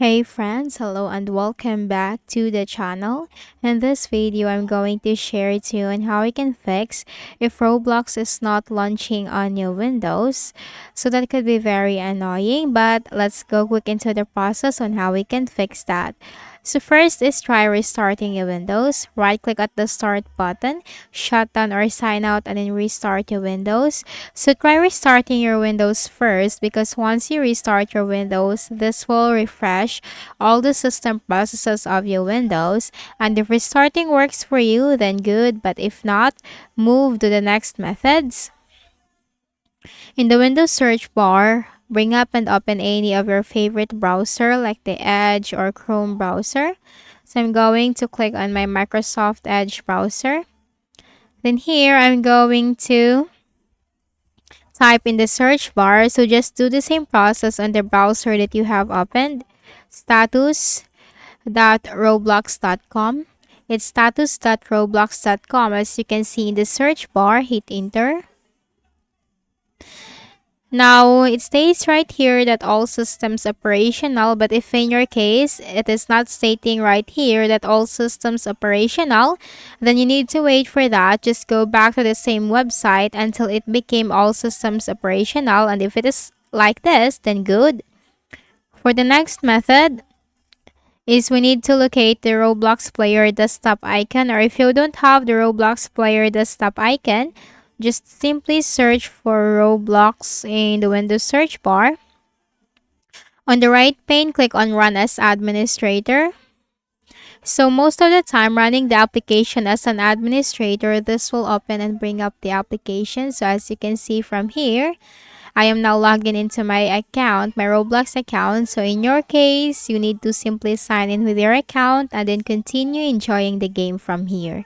Hey friends, hello and welcome back to the channel. In this video, I'm going to share to you on how we can fix if Roblox is not launching on your Windows. So that could be very annoying, but let's go quick into the process on how we can fix that. So first is try restarting your Windows. Right click at the start button, shut down or sign out and then restart your Windows. So try restarting your Windows first because once you restart your Windows, this will refresh all the system processes of your Windows. And if restarting works for you, then good. But if not, move to the next methods. In the Windows search bar, bring up and open any of your favorite browser like the Edge or Chrome browser. So I'm going to click on my Microsoft Edge browser. Then here I'm going to type in the search bar. So just do the same process on the browser that you have opened. Status.roblox.com. It's status.roblox.com. As you can see in the search bar, hit enter. Now, it states right here that all systems operational, but if in your case, it is not stating right here that all systems operational, then you need to wait for that. Just go back to the same website until it became all systems operational. And if it is like this, then good. For the next method is we need to locate the Roblox player desktop icon, or if you don't have the Roblox player desktop icon, just simply search for Roblox in the Windows search bar. On the right pane, click on Run as Administrator. So most of the time, running the application as an administrator, this will open and bring up the application. So as you can see from here, I am now logged in into my account, my Roblox account. So in your case, you need to simply sign in with your account and then continue enjoying the game from here.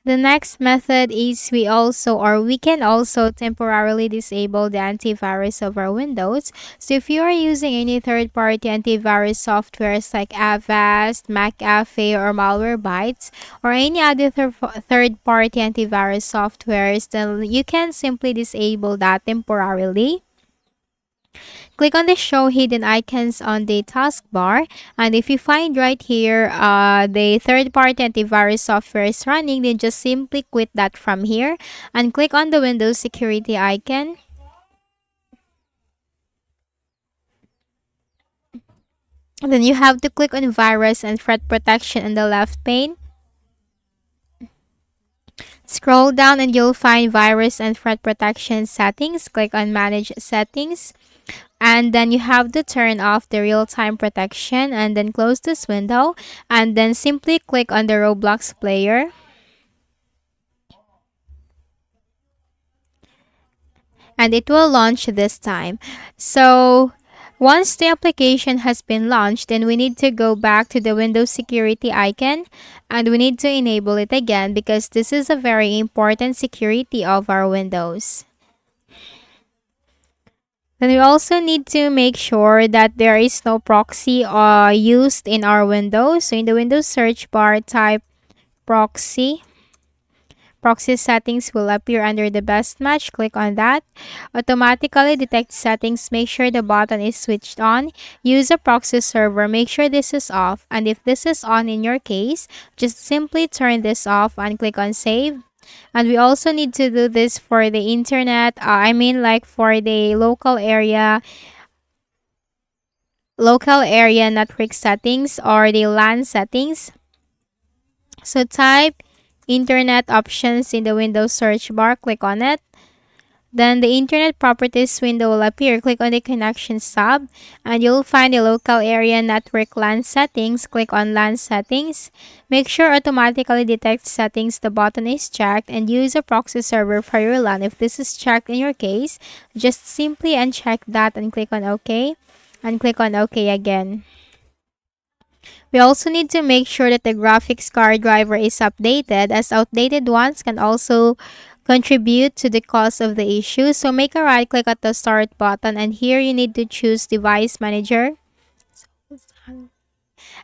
The next method is we can also temporarily disable the antivirus of our Windows. So if you are using any third-party antivirus softwares like Avast, McAfee, or Malwarebytes, or any other third-party antivirus softwares, then you can simply disable that temporarily. Click on the show hidden icons on the taskbar, and if you find right here the third-party antivirus software is running, then just simply quit that from here and click on the Windows security icon. Then you have to click on virus and threat protection in the left pane. Scroll down and you'll find virus and threat protection settings. Click on manage settings. And then you have to turn off the real-time protection and then close this window and then simply click on the Roblox player. And it will launch this time. So once the application has been launched, then we need to go back to the Windows security icon and we need to enable it again because this is a very important security of our Windows. Then we also need to make sure that there is no proxy used in our Windows. So in the Windows search bar, type proxy. Proxy settings will appear under the best match. Click on that. Automatically detect settings. Make sure the button is switched on. Use a proxy server. Make sure this is off. And if this is on in your case, just simply turn this off and click on save. And we also need to do this for the internet. Like for the local area network settings or the LAN settings. So type internet options in the Windows search bar. Click on it. Then the Internet Properties window will appear. Click on the Connections tab and you'll find the Local Area Network LAN Settings. Click on LAN Settings. Make sure Automatically Detect Settings the button is checked and use a proxy server for your LAN. If this is checked in your case, just simply uncheck that and click on OK and click on OK again. We also need to make sure that the graphics card driver is updated, as outdated ones can also contribute to the cause of the issue. So make a right click at the start button and here you need to choose device manager.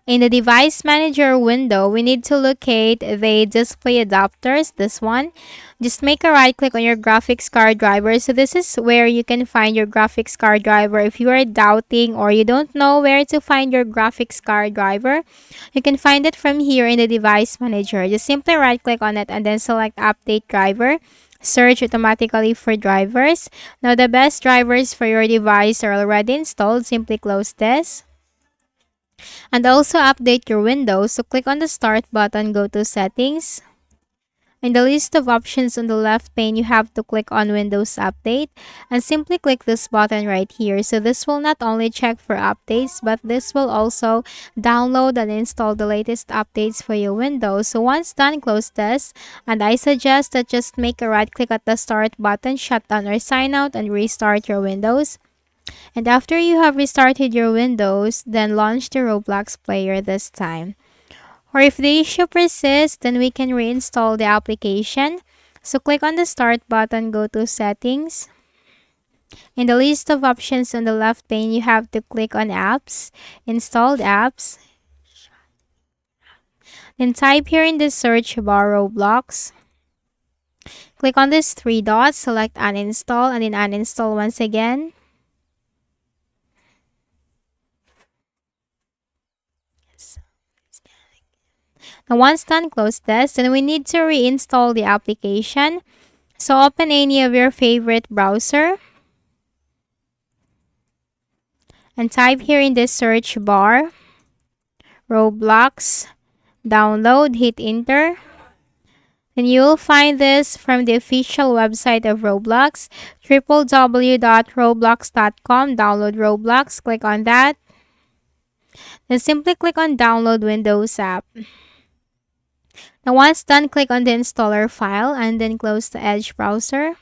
In the device manager window, we need to locate the display adapters, this one. Just make a right click on your graphics card driver. So this is where you can find your graphics card driver. If you are doubting or you don't know where to find your graphics card driver, you can find it from here in the device manager. Just simply right click on it and then select update driver. Search automatically for drivers. Now the best drivers for your device are already installed. Simply close this. And also update your Windows. So click on the Start button, go to Settings. In the list of options on the left pane, you have to click on Windows Update and simply click this button right here. So this will not only check for updates, but this will also download and install the latest updates for your Windows. So once done, close this. And I suggest that just make a right click at the Start button, shut down or sign out, and restart your Windows. And after you have restarted your Windows, then launch the Roblox player this time. Or if the issue persists, then we can reinstall the application. So click on the Start button, go to Settings. In the list of options on the left pane, you have to click on Apps, Installed Apps. Then type here in the search bar Roblox. Click on these three dots, select Uninstall, and then uninstall once again. Now once done, close this. Then we need to reinstall the application. So open any of your favorite browser. And type here in the search bar, Roblox, download, hit enter. Then you will find this from the official website of Roblox, www.roblox.com, download Roblox, click on that. Then simply click on download Windows app. Now once done, click on the installer file and then close the Edge browser.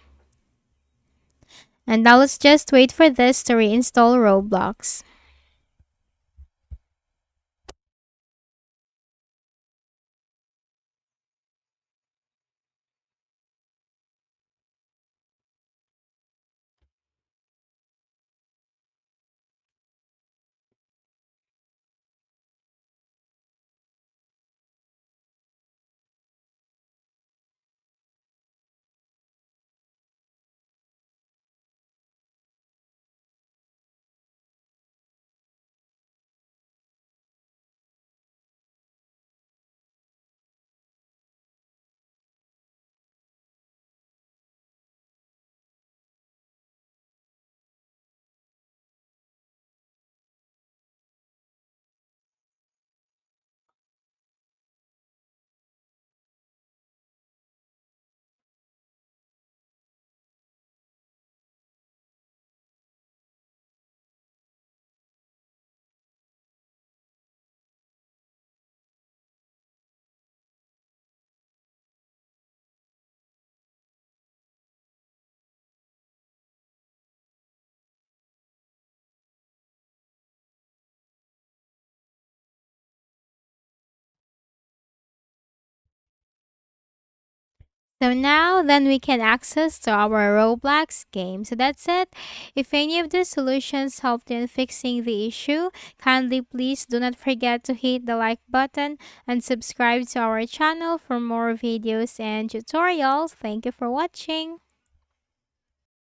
And now let's just wait for this to reinstall Roblox. So now then we can access to our Roblox game. So that's it. If any of the solutions helped in fixing the issue, kindly please do not forget to hit the like button and subscribe to our channel for more videos and tutorials. Thank you for watching.